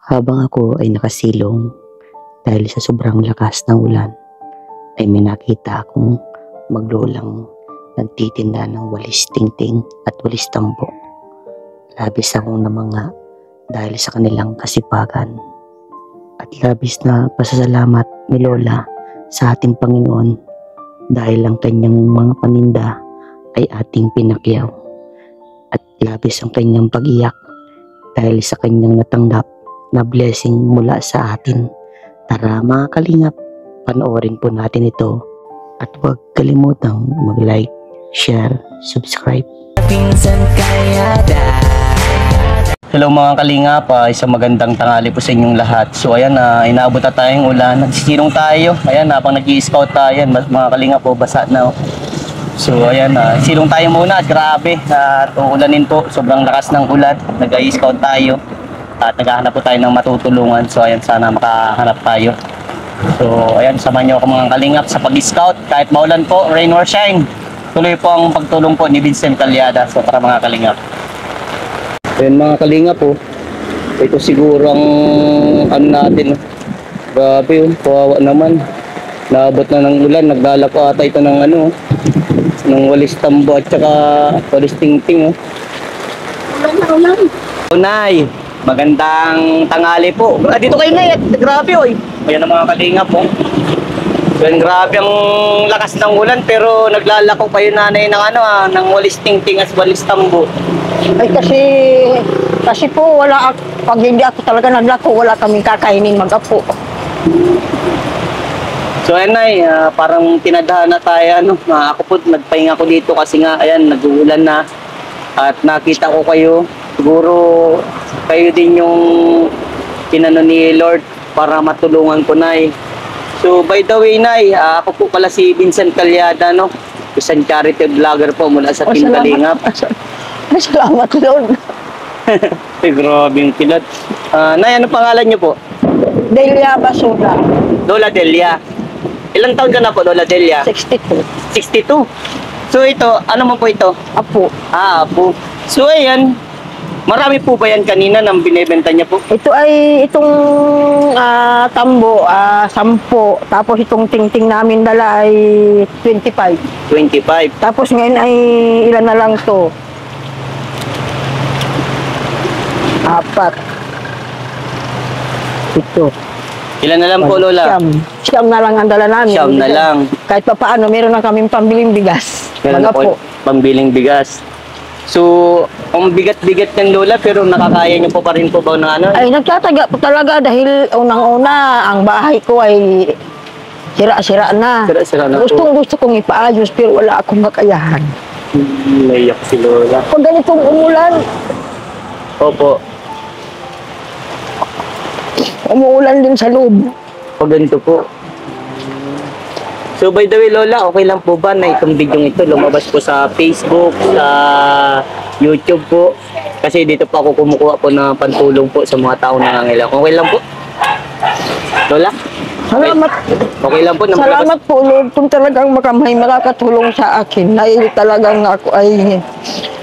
Habang ako ay nakasilong dahil sa sobrang lakas ng ulan, ay may nakita akong maglolang nagtitinda ng walis tingting at walis tambo. Labis akong namanga dahil sa kanilang kasipagan. At labis na pasasalamat ni Lola sa ating Panginoon dahil ang kanyang mga paninda ay ating pinakyaw. At labis ang kanyang pag-iyak dahil sa kanyang natanggap na blessing mula sa atin. Tara mga kalingap, panoorin po natin ito at huwag kalimutang mag-like, share, subscribe. Hello mga kalingap, isang magandang tanghali po sa inyong lahat. So ayan, inaabot na tayong ulan, nagsisilong tayo. Ayan, habang nag-i-scout tayo, mga kalingap po, basa na. So ayan, silong tayo muna at grabe, at uulanin po, sobrang lakas ng ulan. Nag-i-scout tayo at naghahanap po tayo ng matutulungan. So ayan, sana makahanap tayo. So ayan, samahan niyo ako mga kalingap sa pag-scout. Kahit maulan po, rain or shine, tuloy po ang pagtulong po ni Vincent Calyada. So para mga kalingap. Ayan mga kalingap po, ito siguro ang ano natin. Grabe, kawawa naman. Naabot na ng ulan, nagdala po ata ito ng ano, ng walis tambo at saka walis tingting. Ulan. Nay, magandang tanghali po. Dito kayo Nay, grabe oy. Ayan ang mga kalingap po. Ayan, grabe ang lakas ng ulan pero naglalako kayo nanay ng ano ng walis tingting at walis tambo. Ay kasi po wala pag hindi ako talaga naglako, wala kaming kakainin mag-apo. So ayan Nay, parang tinadhana tayo ano. Ako po nagpahinga ko dito kasi nga ayan nag-uulan na at nakita ko kayo. Siguro kayo din yung tinano ni Lord para matulungan ko Nay. So by the way Nay, ako po pala si Vincent Calyada no. Isang charity vlogger po mula sa Team Kalingap. Salamat Lord. Ay, grabe yung kilat. Nay, ano pangalan niyo po? Delia Basura. Lola Delia. Ilang taon ka na po, Lola Delia? 62. 62. So ito, ano mo po ito? Apo. Apo. So ayan, marami po ba yan kanina nang binebenta niya po? Ito ay itong tambo, 10. Tapos itong tingting namin dala ay 25. 25. Tapos ngayon ay ilan na lang to? 4. Ito. Ilan na lang po, Lola? Siyam na lang ang dala namin. Siyam na lang. Kahit pa paano, meron na kaming pambiling bigas. Meron na po pambiling bigas. So, ang bigat-bigat ng Lola, pero nakakaya niyo po pa rin po ba ng ano? Ay, nagtataga po talaga dahil unang-una, ang bahay ko ay sira-sira na. Sira-sira na po. Gusto kong ipaayos, pero wala akong makayahan. Naiyak si Lola. Pag ganitong umulan, Opo. umuulan din sa loob. Pag ganito po. So by the way Lola, okay lang po ba na itong video ito lumabas po sa Facebook, sa YouTube po? Kasi dito po ako kumukuha po ng pantulong po sa mga tao na nangangailangan. Okay lang po? Lola? Salamat. Okay lang po na Salamat po Lord kung talagang may makakatulong sa akin. Dahil talagang ako ay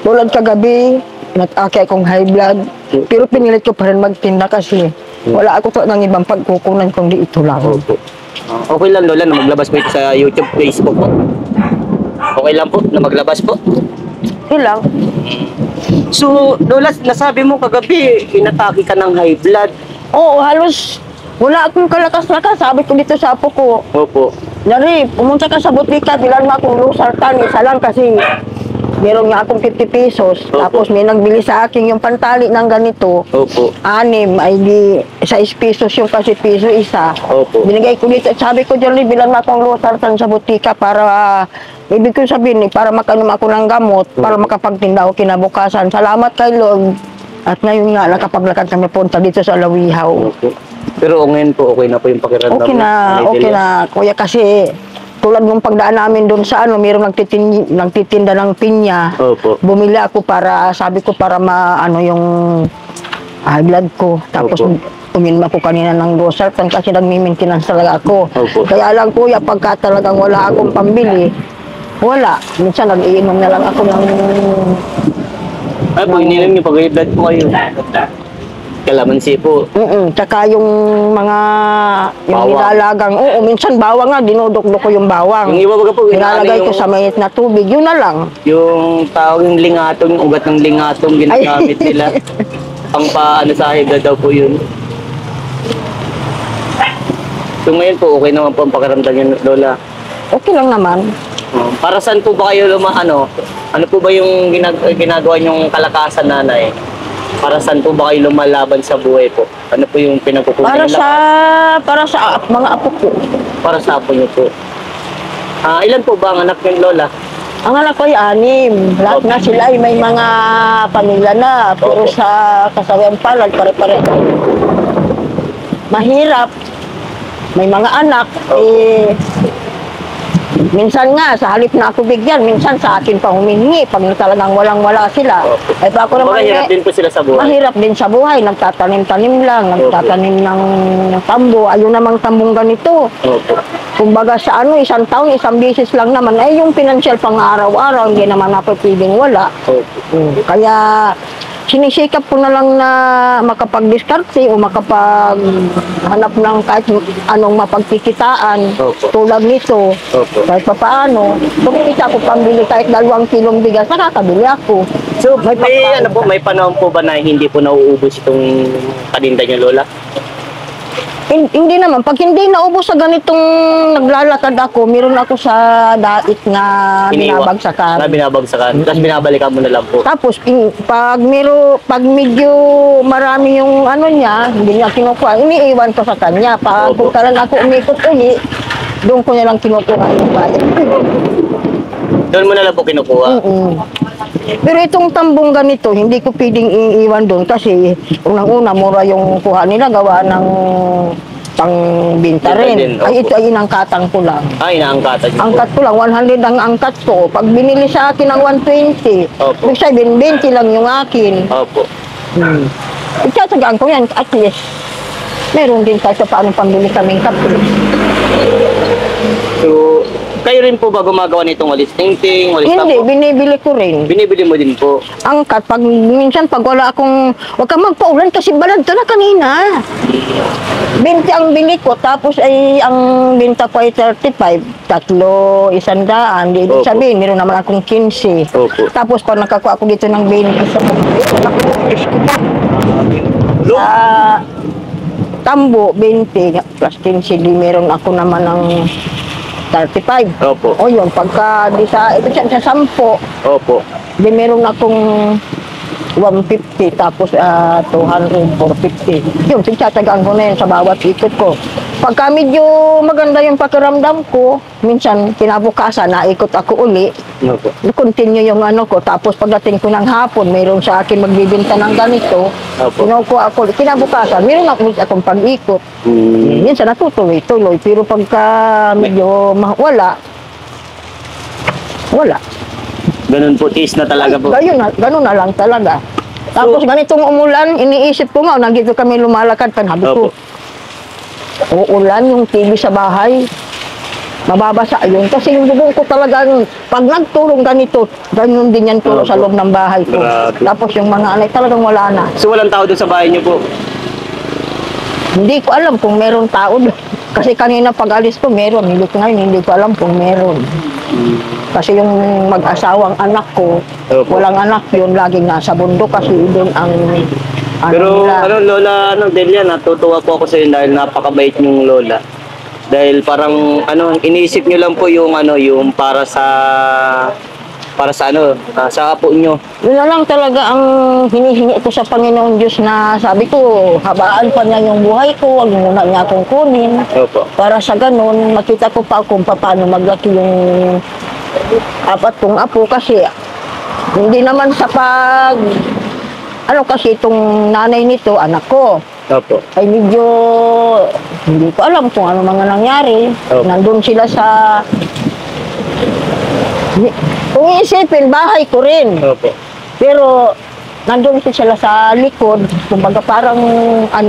tulad kagabi, nag-aki akong high blood. Pero pinilit ko pa rin magtinda kasi wala ako ng ibang pagkukunan kundi ito lang. Okay lang Lola na maglabas po ito sa YouTube, Facebook po. Okay lang po na maglabas po. Ilang? So Lola, nasabi mo kagabi, inatake ka ng high blood. Oo, halos wala akong kalakas-lakas. Sabi ko dito sa apo ko, Opo. Dari, pumunta ka sa butika, bilan mo akong losartan. Isa lang kasi meron nga akong 50 pesos. Opo. Tapos may nagbili sa akin yung pantali ng ganito. Opo. 6 ay di 6 pesos yung kasi piso isa. Opo. Binigay ko dito. Sabi ko, Jerry, bilan mo akong losartan sa butika para ibig ko sabihin, para makainom ako ng gamot, para makapagtinda ako kinabukasan. Salamat kay Lord. At ngayon nga, nakapaglakad kami punta dito sa Lawihaw. Opo. Pero ngayon po, okay na po yung pakiramdam. Okay na, kuya, kasi tulad ng pagdaan namin doon sa ano, mayroong nagtitinda ng pinya. Opo. Bumili ako para, sabi ko, para maano yung high blood ko. Tapos uminom ako kanina ng Losartan kasi nagmi-maintenance talaga ako. Opo. Kaya lang kuya, pagka talagang wala akong pambili, wala. Minsan nag-iinom na lang ako ng... Ay po, ininom niyo pag high blood po kayo. Kalamansi po. Tsaka yung mga, yung Bawang. nilalagang, oo, minsan bawang nga, dinudukdok ko yung bawang. Yung iba baga po, Nilalagay ko yung, sa mainit na tubig, yun na lang. yung tawag yung lingatong, yung ugat ng lingatong ginagamit nila. Ang paano sa higda daw po yun. So ngayon po, okay naman po ang pakiramdam niyo, Lola. Okay lang naman. Para saan po ba kayo ano po ba yung ginagawa niyong kalakasan, nanay? Para saan po ba kayo lumalaban sa buhay po? Ano po yung pinagkukunan Para niyo? sa mga apo ko. Para sa apo niyo po. Ilan po ba ang anak niyo, Lola? Ang anak ko ay 6. Lahat na sila ay may mga pamilya na. Pero Opo. sa kasawiang palad, pare-pare. Mahirap. May mga anak. Minsan nga, sa halip na ako bigyan, minsan sa akin pa humingi. Pag talagang walang-wala sila. Opo. Ay pa ako naman, Mahirap din po sila sa buhay. mahirap din sa buhay. Nagtatanim-tanim lang, nagtatanim ng tambo. Ayun namang tambong ganito. Opo. Kumbaga sa isang taon, isang beses lang naman. Ay yung financial pang araw-araw, hindi naman ako pwedeng wala. Opo. Kaya sinisikap ko na lang na makapag-diskarte o makapaghanap ng kahit anong mapagkikitaan. Opo. Tulad nito, Opo. kahit papaano, kumikita ko pambili kahit 2 kilong bigas, nakakabili ako. So, may pagkain ano po, may panahon po ba na hindi po nauubos itong paninda niyo, Lola? Hindi naman. Pag hindi naubos sa ganitong naglalakad ako, meron ako sa dait na binabagsakan. Na binabagsakan. Tapos binabalikan mo na lang po. Tapos, pag medyo marami yung niya, hindi niya kinukuha, iniiwan ko sa kanya. Pag Opo. kung ako umikot uli, doon ko na lang kinukuha yung bayad. Doon mo na lang po kinukuha. Pero itong tambong ganito, hindi ko pwedeng iiwan doon kasi unang-una, mura yung kuha nila, gawa ng pangbinta Binta rin. din, Ay, opo. ito ay inangkatan ko lang. Inaangkatan niyo po. Angkat ko lang, 100 ang angkat ko. Pag binili sa akin ng 120, Opo. ibig sabihin, 20 lang yung akin. Opo. Itatagaan ko yan, at least, meron din kahit sa paano pambili kaming kape. So, kayo rin po ba gumagawa nitong walis tingting, walis Hindi, tapo? binibili ko rin. Binibili mo din po. Angkat, minsan pag wala akong, wag kang magpaulan kasi balad ka na kanina. 20 ang bili ko, tapos ay ang binta ko ay 35, 3, 100. Di ibig Opo. sabihin, meron naman akong 15. Opo. Tapos pag nakakuha ako dito ng 20 sa tambo, 20 plus 15, di meron ako naman ng 35. Opo. O yun, pagka di sa 10, Opo. di meron akong 150 tapos 200, 450. Yun, tatagaan ko na yun sa bawat ikot ko. Pagka medyo maganda yung pakiramdam ko, minsan kinabukasan, naikot ako uli, Opo. continue yung ko. Tapos pagdating ko ng hapon, mayroon sa akin magbibinta ng ganito, Opo. kinukuha ako, kinabukasan, mayroon akong pag-ikot. Minsan natutuloy-tuloy, pero pagka medyo wala. Ganun po, tiis na talaga po. Ganun na lang talaga. Tapos ganitong umulan, iniisip ko nga, nandito kami lumalakad, panabi ko, Opo. uulan yung TV sa bahay, mababasa yun. Kasi yung bubong ko talagang, pag nagturong ganito, ganun din yan turo Opo. sa loob ng bahay ko. Grabe. Tapos yung mga anay talagang wala na. So, walang tao doon sa bahay niyo po? Hindi ko alam kung meron tao doon. Kasi kanina pag alis ko, meron. Hindi ko alam kung meron. Kasi yung mag-asawang anak ko, Opo. walang anak yun, laging nasa bundok kasi doon ang Pero nila. Lola, Delia, natutuwa po ako sa inyo dahil napakabait niyong Lola. Dahil parang iniisip niyo lang po yung yung para sa sa apo niyo. Yun na lang talaga ang hinihingi ko sa Panginoon Diyos na sabi ko, habaan pa niya yung buhay ko, huwag muna niya akong kunin. Opo. Para sa ganun, makita ko pa kung paano maglaki yung 4 kong apo kasi hindi naman sa kasi itong nanay nito, anak ko. Opo. Ay medyo hindi ko alam kung ano mga nangyari. Opo. Nandun sila sa kung iisipin, bahay ko rin. Opo. Pero nandun sila sa likod, kumbaga parang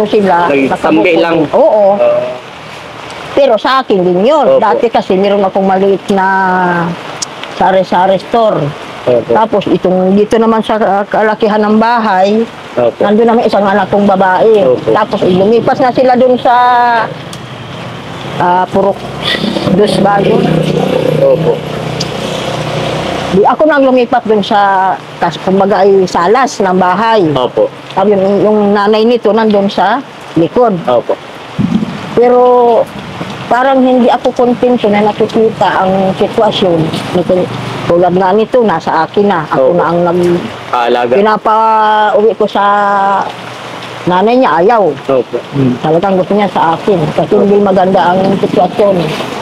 sila. Nagtambi nakabukod. lang. Oo. Pero sa akin din yun. Opo. Dati kasi meron akong maliit na sari-sari store. Opo. Tapos dito naman sa kalakihan ng bahay, Opo. nandun naman isang anak kong babae. Opo. Tapos lumipas na sila dun sa Purok Dos Bagos. Opo. Di ako nang lumipat dun sa, kumbaga ay salas ng bahay. Opo. Tapos yung nanay nito nandun sa likod. Opo. Pero parang hindi ako kontento na nakikita ang sitwasyon. Tulad nga nito, nasa akin na. Ako Opo. na ang Kaalaga. pinapa-uwi ko sa nanay niya, ayaw. Opo. Talagang gusto niya sa akin. Kasi hindi maganda ang sitwasyon.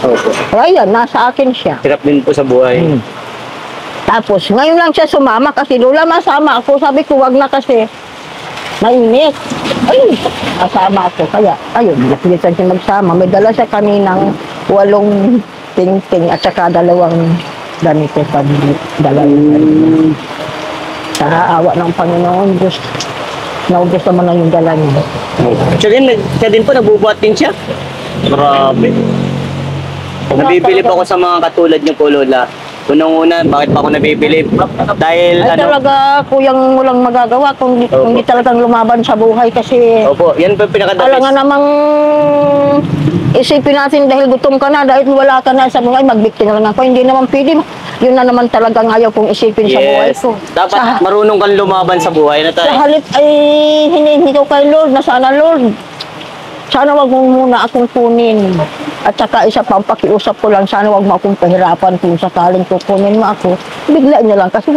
Opo. Kaya yan, nasa akin siya. Hirap din po sa buhay. Tapos, ngayon lang siya sumama kasi Lola, masama ako. Sabi ko, wag na kasi. Mainit. Ay, masama ako. Kaya, ayun, napilitan siya magsama. May dala siya kaninang 8 ting-ting at saka 2 ganito sa dala. Sa awa ng Panginoon, Diyos, naubos naman na yung dala niya. Siya din po, nagbubuhat din siya. Grabe. Nabibilib ako sa mga katulad niyo po, Lola. Unang-una, bakit pa ako nabibilib? Dahil Ay, talaga, kuyang walang magagawa kung di talagang lumaban sa buhay kasi Opo, yan po yung pinaka-the alam nga best. namang isipin natin dahil gutom ka na, dahil wala ka na sa buhay, magbikti na lang ako. Hindi naman pwede. Yun na naman talagang ayaw kong isipin sa buhay Yes. ko. Dapat marunong kang lumaban sa buhay na Sa tayo. halip ay hinihingi ko kay Lord na sana Lord, sana wag mo muna akong kunin. At saka isa pa, ang pakiusap ko lang, sana wag mo akong pahirapan kung sakaling kukunin mo ako. Bigla niya lang kasi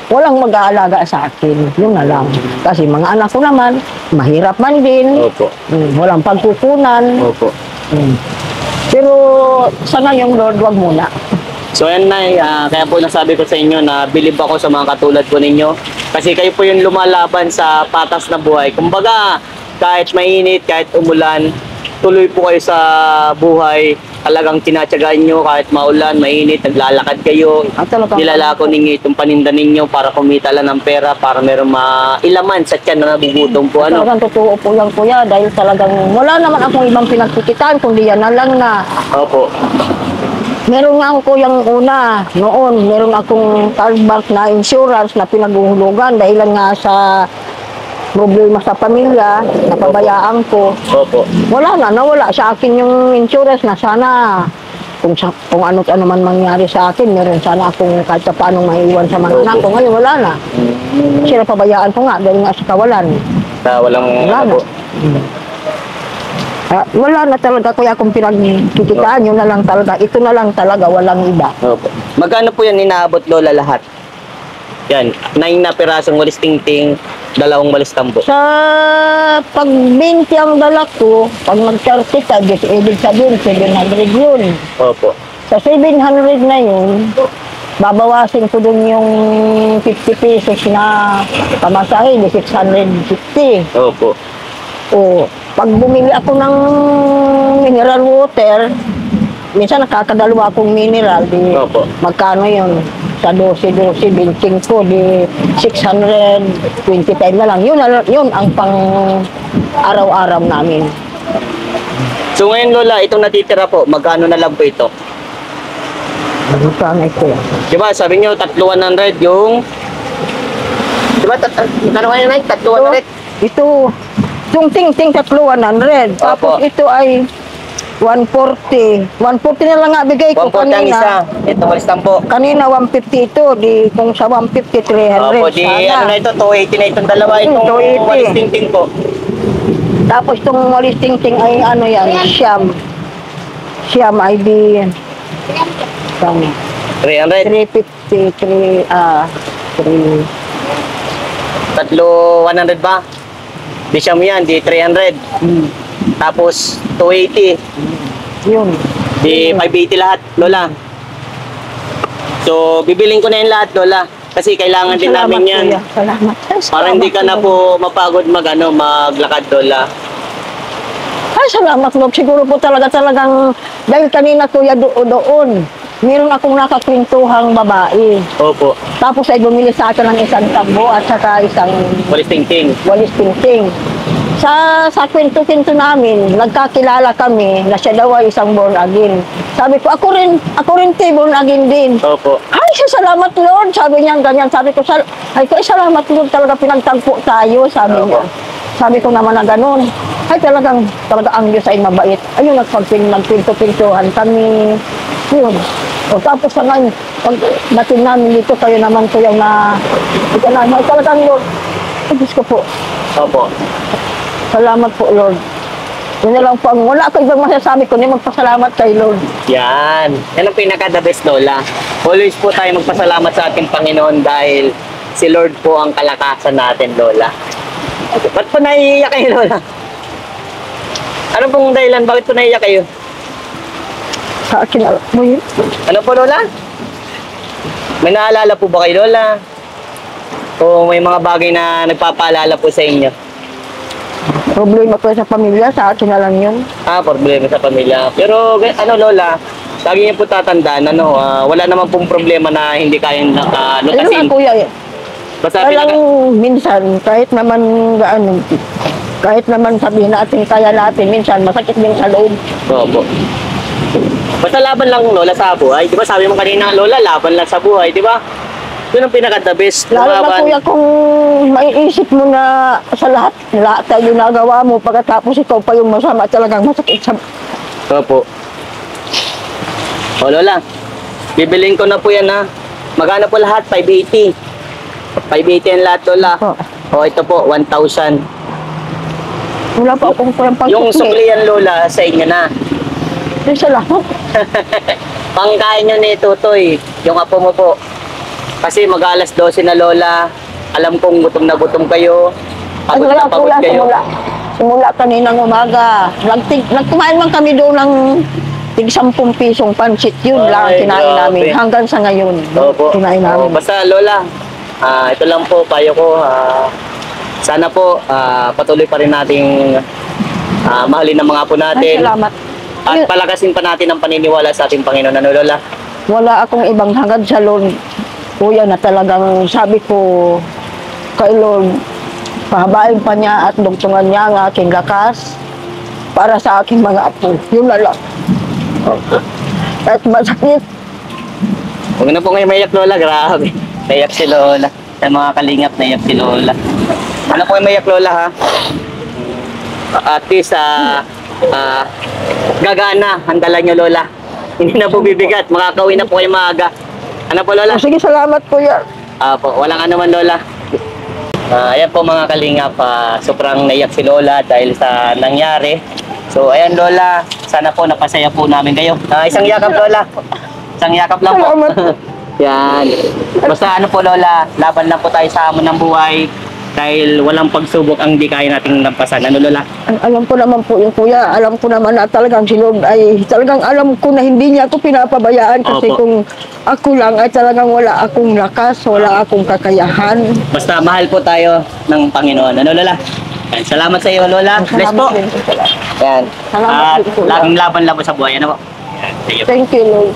walang mag-aalaga sa akin. Yun na lang. Kasi mga anak ko naman, mahirap man din. Opo. Walang pagkukunan. Opo. Pero sa ngayong Lord, wag muna. So yan na, kaya po nasabi ko sa inyo na bilib ako sa mga katulad po ninyo. Kasi kayo po yung lumalaban sa patas na buhay. Kumbaga, kahit mainit, kahit umulan, tuloy po kayo sa buhay. Talagang tinatyagaan nyo kahit maulan, mainit, naglalakad kayo. Talagang Nilalako ninyo itong paninda ninyo para kumita lang ng pera, para meron mailaman sa tiyan na nagugutom po. Ano? Talagang totoo po yan, kuya, dahil talagang wala naman akong ibang pinagkikitaan, kundi yan na lang na. Opo. Meron nga ako yung una, noon, meron akong cardback na insurance na pinaguhulugan dahil nga sa problema sa pamilya, napabayaan ko. Opo. Wala na, nawala sa akin yung insurance na sana kung ano man mangyari sa akin, meron sana akong kahit pa paano maiwan sa mga anak ko. Ngayon wala na. Kasi napabayaan ko nga dahil nga sa kawalan. Walang Wala ano na. po. Wala na talaga kuya kung pinagkikitaan, yun na lang talaga. Ito na lang talaga, walang iba. Opo. Magkano po yan inaabot, Lola, lahat? Yan, 9 na pirasong walis tingting, 2 walis tambo. Sa pag 20 ang dala ko, pag mag-30 ka, ibig sabihin 700 yun. Opo. Sa 700 na yun, babawasin ko dun yung 50 pesos na pamasahe, di 650. Opo. O, pag bumili ako ng mineral water, minsan nakakadalawa akong mineral, di Opo. magkano yun? Sa 12, binching ko, di 625 na lang. Yun ang pang araw-araw namin. So ngayon, Lola, itong natitira po, magkano na lang po ito? Magkano ito? Diba, sabi nyo, 3,100 yung... Diba, magkano kayo na? 3,100? Ito, yung ting-ting 3,100. Tapos Opo. ito ay 140. 140 na lang nga bigay ko 140 ang kanina. isa. Ito, walis tambo. Kanina 150 ito, di kung sa 150, 300. Opo, di ano na ito, 280 na itong dalawa, itong 280. walis tingting po. Tapos itong walis ting-ting ay ano yan, siyam. Siyam ay di... Kami. 300. 350, 100 ba? Di siyam yan, di 300. Tapos, 280. Yun. Di 580 lahat, Lola. So, bibiling ko na yung lahat, Lola. Kasi kailangan din Salamat, namin yan. kuya. Salamat. Para hindi ka na po mapagod maglakad, Lola. Ay, salamat, Lord. Siguro po talagang, dahil kanina kuya doon, meron akong nakakwentuhang babae. Opo. Tapos ay bumili sa akin ng isang tambo at saka isang Walis tingting. walis ting-ting. Sa kwento-kwento namin, nagkakilala kami na siya daw ay isang born again. Sabi ko, ako rin born again din. Opo. Ay, salamat Lord. Sabi niya ganyan. Sabi ko, salamat Lord. Talaga pinagtagpo tayo. Sabi niya. Sabi ko naman na ganun. Ay, talaga ang Diyos ay mabait. Ayun, nagpinto-pintuhan kami. Yun. O tapos sa ngayon, pag dating namin dito, kayo naman ko yung ay talagang Lord. Ay, Diyos ko po. Opo. Salamat po, Lord. Yun na lang po. Wala ko ibang masasabi ko, ni magpasalamat kay Lord. Yan. Yan ang pinaka-the best, Lola. Always po tayo magpasalamat sa ating Panginoon dahil si Lord po ang kalakasan natin, Lola. Ba't po naiiyak kayo, Lola? Ano pong dahilan? Bakit po naiiyak kayo? Sa akin, alam mo yun. Ano po, Lola? May naalala po ba kayo, Lola? O may mga bagay na nagpapaalala po sa inyo? Problema ko sa pamilya, sa akin na lang yun. Problema sa pamilya. Pero Lola, lagi niyo po tatandaan, wala naman pong problema na hindi kayang Ayun lutasin. nga, kuya. Basta Walang minsan, kahit naman sabihin natin, kaya natin, minsan masakit din sa loob. Opo. Basta laban lang, Lola, sa buhay. Di ba sabi mo kanina, Lola, laban lang sa buhay, di ba? Yun ang pinaka-the best. Lalo na Laban. kuya, kung maiisip mo na sa lahat na ginagawa mo, pagkatapos ikaw pa yung masama, talagang masakit sa... Opo. O, Lola, bibiling ko na po yan, ha. Magkano po lahat? 580. 580 ang lahat, Lola. O, ito po, 1,000. Wala pa akong pang Yung sukli yan, Lola, sa inyo na. Yung sa lahat. Pangkain nyo ni Tutoy, yung apo mo po. Kasi mag-alas 12 na, Lola. Alam kong gutom na gutom kayo. Pagod na pagod kayo. Simula kaninang umaga. Nagkumain man kami doon ng tig 10 pisong pansit. Yun lang ang Ay, kinain grabe. namin. Hanggang sa ngayon. Opo. Kinain namin. Basta, Lola, ito lang po, payo ko. Sana po, patuloy pa rin nating mahalin ang mga apo Ay, natin. salamat. At palakasin pa natin ang paniniwala sa ating Panginoon. Ano, Lola? Wala akong ibang hangad sa Lord. Kuya, na talagang sabi ko kay Lord, pahabain pa niya at dugtungan niya ang aking lakas para sa aking mga apo. Yun na lang. Kahit masakit. Huwag na po ngayon maiyak, Lola. Grabe. Naiyak si Lola. Sa mga kalingap, naiyak si Lola. Ano po yung maiyak, Lola, ha? At least, gagana ang dala nyo, Lola. Hindi na po bibigat. Makakauwi na po kayo maaga. Ano po, Lola? Sige, salamat kuya. Po, walang ano man, Lola. Ayan po mga kalingap, sobrang naiyak si Lola dahil sa nangyari. So, ayan, Lola. Sana po napasaya po namin kayo. Isang yakap, Lola. Isang yakap lang po. Salamat. Yan. Basta ano po, Lola, laban lang po tayo sa hamon ng buhay dahil walang pagsubok ang di kaya nating lampasan. Ano, Lola? Alam ko naman po yung kuya, alam ko naman na talagang si Lord ay talagang alam ko na hindi niya ako pinapabayaan kasi Opo. kung ako lang ay talagang wala akong lakas, wala akong kakayahan. Basta mahal po tayo ng Panginoon. Ano, Lola? Yan. Salamat sa iyo, Lola. Bless po. Salamat din po. Yan. Salamat At din po, Lola. laging laban lang po sa buhay. Ano po? Yan. Sige po. Thank you, Lord.